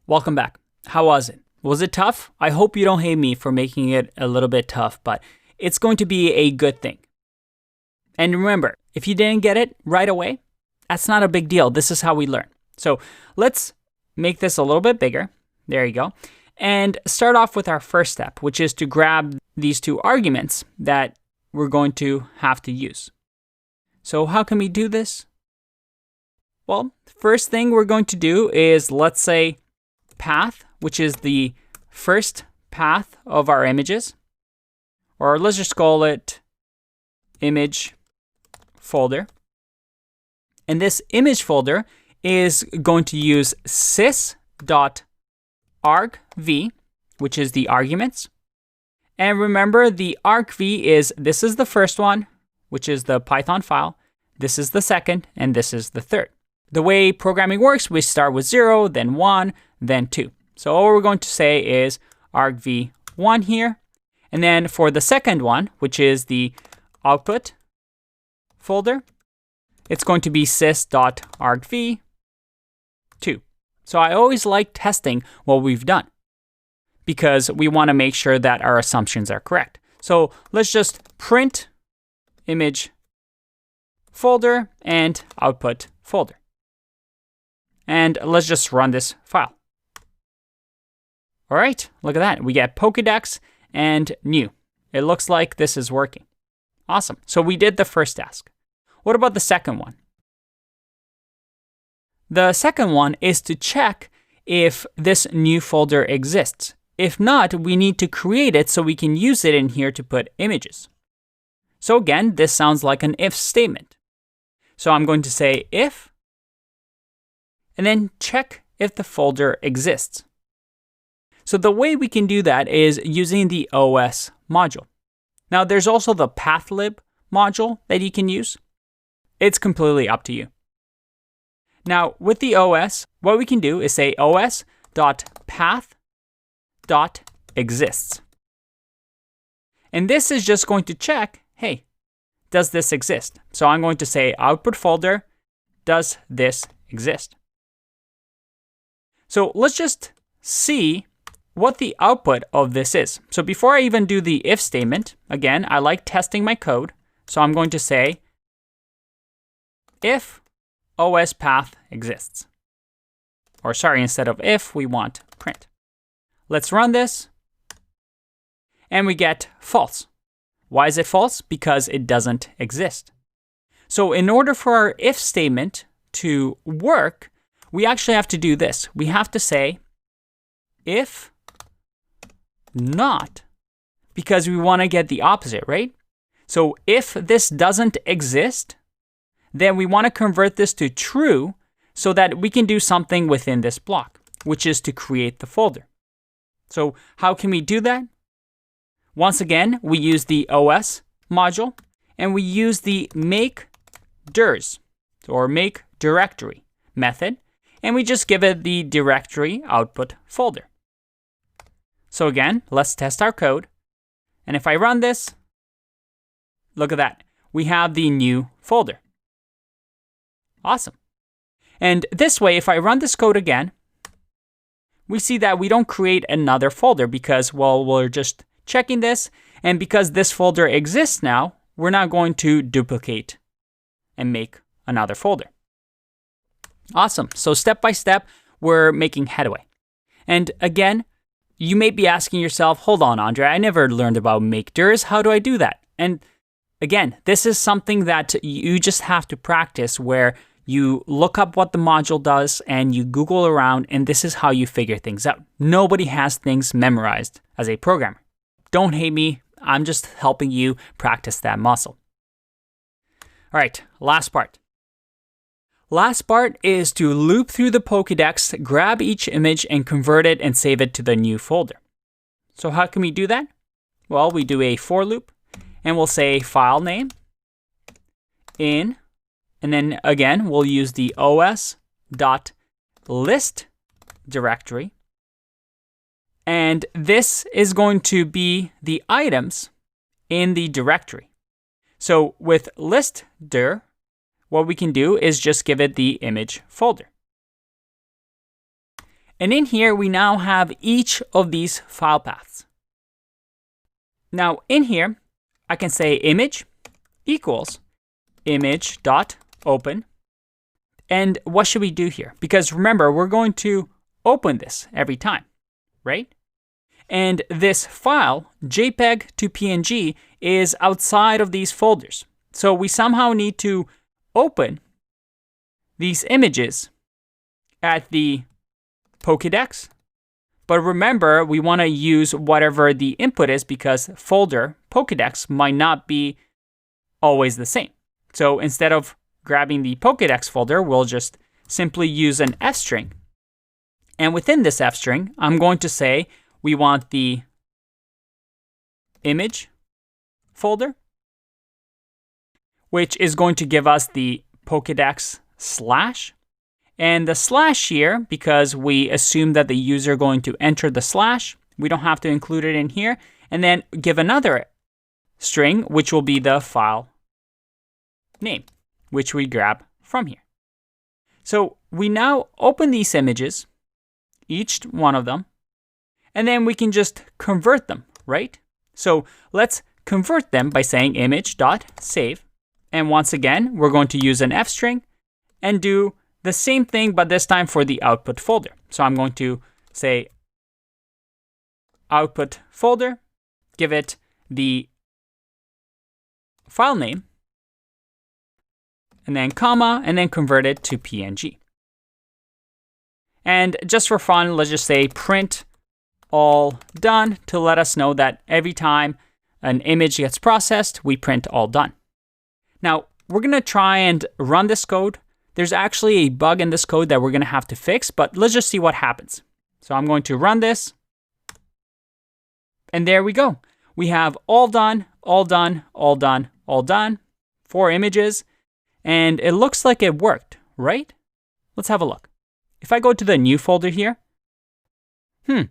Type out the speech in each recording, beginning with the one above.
Welcome back. How was it? Was it tough? I hope you don't hate me for making it a little bit tough, but it's going to be a good thing. And remember, if you didn't get it right away, that's not a big deal. This is how we learn. So let's make this a little bit bigger. There you go. And start off with our first step, which is to grab these two arguments that we're going to have to use. So how can we do this? Well, first thing we're going to do is, let's say, path, which is the first path of our images, or let's just call it image folder. And this image folder is going to use sys.argv, which is the arguments. And remember, the argv this is the first one, which is the Python file. This is the second, and this is the third. The way programming works, we start with 0, then 1, then 2. So all we're going to say is argv1 here. And then for the second one, which is the output folder, it's going to be sys.argv2. So I always like testing what we've done because we want to make sure that our assumptions are correct. So let's just print image folder and output folder. And let's just run this file. All right, look at that. We get Pokedex and new. It looks like this is working. Awesome. So we did the first task. What about the second one? The second one is to check if this new folder exists. If not, we need to create it so we can use it in here to put images. So again, this sounds like an if statement. So I'm going to say if, and then check if the folder exists. So the way we can do that is using the OS module. Now there's also the pathlib module that you can use. It's completely up to you. Now with the OS, what we can do is say os.path.exists. And this is just going to check, hey, does this exist? So I'm going to say output folder, does this exist? So let's just see what the output of this is. So before I even do the if statement, again, I like testing my code. So I'm going to say if OS path exists. Or sorry, instead of if, we want print. Let's run this. And we get false. Why is it false? Because it doesn't exist. So in order for our if statement to work, we actually have to do this. We have to say if not, because we want to get the opposite, right? So if this doesn't exist, then we want to convert this to true so that we can do something within this block, which is to create the folder. So how can we do that? Once again, we use the OS module and we use the make dirs or make directory method, and we just give it the directory output folder. So again, let's test our code. And if I run this, look at that. We have the new folder. Awesome. And this way, if I run this code again, we see that we don't create another folder because, well, we're just checking this. And because this folder exists now, we're not going to duplicate and make another folder. Awesome. So step by step, we're making headway. And again, you may be asking yourself, hold on, Andre, I never learned about make dirs. How do I do that? And again, this is something that you just have to practice where you look up what the module does and you Google around, and this is how you figure things out. Nobody has things memorized as a programmer. Don't hate me. I'm just helping you practice that muscle. All right, last part. Last part is to loop through the Pokedex, grab each image and convert it and save it to the new folder. So how can we do that? Well, we do a for loop and we'll say file name in, and then again, we'll use the os.list directory. And this is going to be the items in the directory. So with list dir, what we can do is just give it the image folder. And in here, we now have each of these file paths. Now in here, I can say image equals image.open. And what should we do here? Because remember, we're going to open this every time, right? And this file, JPEG to PNG, is outside of these folders. So we somehow need to open these images at the Pokedex. But remember, we want to use whatever the input is because folder Pokedex might not be always the same. So instead of grabbing the Pokedex folder, we'll just simply use an F string. And within this F string, I'm going to say we want the image folder, which is going to give us the Pokedex slash. And the slash here, because we assume that the user is going to enter the slash, we don't have to include it in here. And then give another string, which will be the file name, which we grab from here. So we now open these images, each one of them, and then we can just convert them, right? So let's convert them by saying image.save. And once again, we're going to use an F string and do the same thing, but this time for the output folder. So I'm going to say output folder, give it the file name, and then comma, and then convert it to PNG. And just for fun, let's just say print all done to let us know that every time an image gets processed, we print all done. Now, we're going to try and run this code. There's actually a bug in this code that we're going to have to fix, but let's just see what happens. So I'm going to run this. And there we go. We have all done, all done, all done, all done. 4 images. And it looks like it worked, right? Let's have a look. If I go to the new folder here, it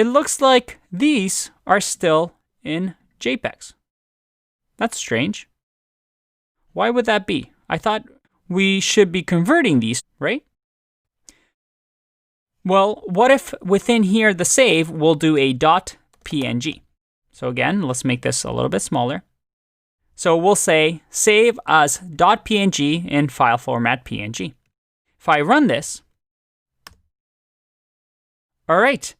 looks like these are still in JPEGs. That's strange. Why would that be? I thought we should be converting these, right? Well, what if within here the save will do a .png? So again, let's make this a little bit smaller. So we'll say save as .png in file format PNG. If I run this, all right,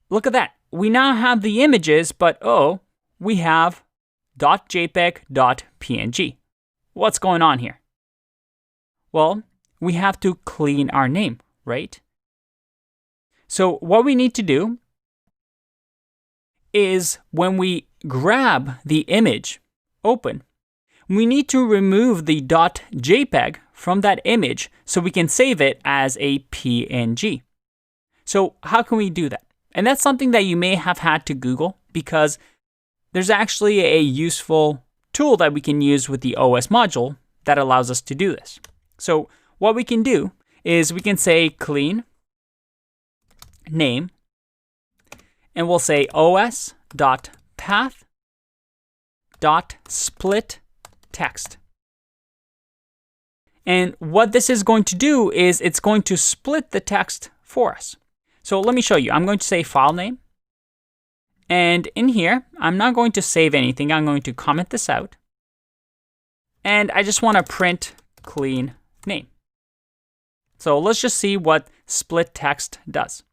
look at that. We now have the images, but oh, we have .jpeg.png. What's going on here? Well, we have to clean our name, right? So what we need to do is when we grab the image open, we need to remove the .jpeg from that image so we can save it as a PNG. So how can we do that? And that's something that you may have had to Google because there's actually a useful tool that we can use with the OS module that allows us to do this. So what we can do is we can say clean name, and we'll say os.path.split text. And what this is going to do is it's going to split the text for us. So let me show you. I'm going to say file name. And in here, I'm not going to save anything. I'm going to comment this out. And I just want to print clean name. So let's just see what split text does.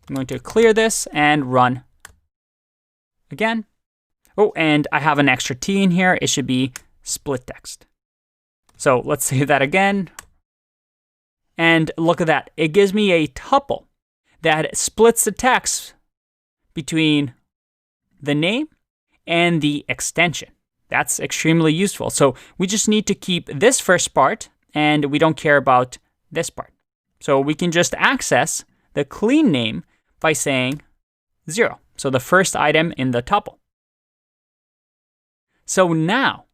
I'm going to clear this and run again. Oh, and I have an extra T in here. It should be split text. So let's say that again. And look at that. It gives me a tuple that splits the text between the name and the extension. That's extremely useful. So we just need to keep this first part and we don't care about this part. So we can just access the clean name by saying 0. So the first item in the tuple. So now,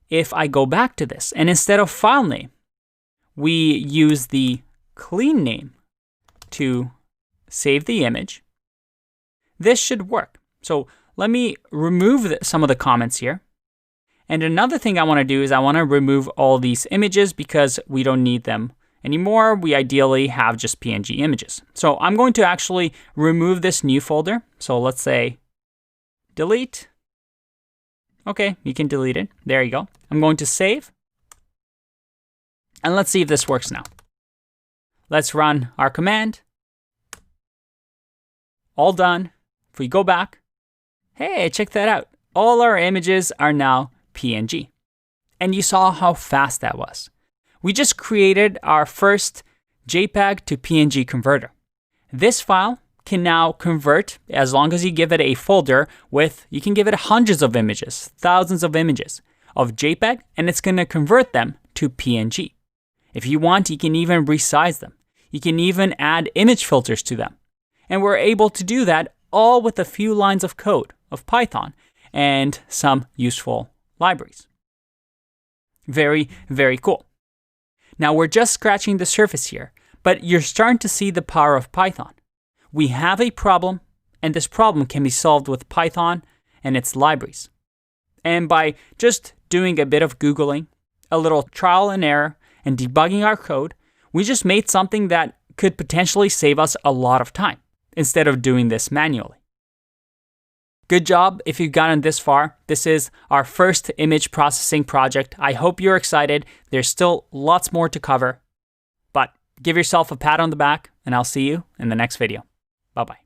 if I go back to this and instead of file name, we use the clean name to save the image, this should work. So let me remove some of the comments here. And another thing I want to do is I want to remove all these images because we don't need them anymore. We ideally have just PNG images. So I'm going to actually remove this new folder. So let's say delete. Okay, you can delete it. There you go. I'm going to save. And let's see if this works now. Let's run our command. All done. If we go back, hey, check that out. All our images are now PNG. And you saw how fast that was. We just created our first JPEG to PNG converter. This file can now convert, as long as you give it a folder with, you can give it hundreds of images, thousands of images of JPEG, and it's going to convert them to PNG. If you want, you can even resize them. You can even add image filters to them. And we're able to do that all with a few lines of code of Python and some useful libraries. Very, very cool. Now we're just scratching the surface here, but you're starting to see the power of Python. We have a problem, and this problem can be solved with Python and its libraries. And by just doing a bit of Googling, a little trial and error, and debugging our code, we just made something that could potentially save us a lot of time instead of doing this manually. Good job if you've gotten this far. This is our first image processing project. I hope you're excited. There's still lots more to cover, but give yourself a pat on the back, and I'll see you in the next video. Bye-bye.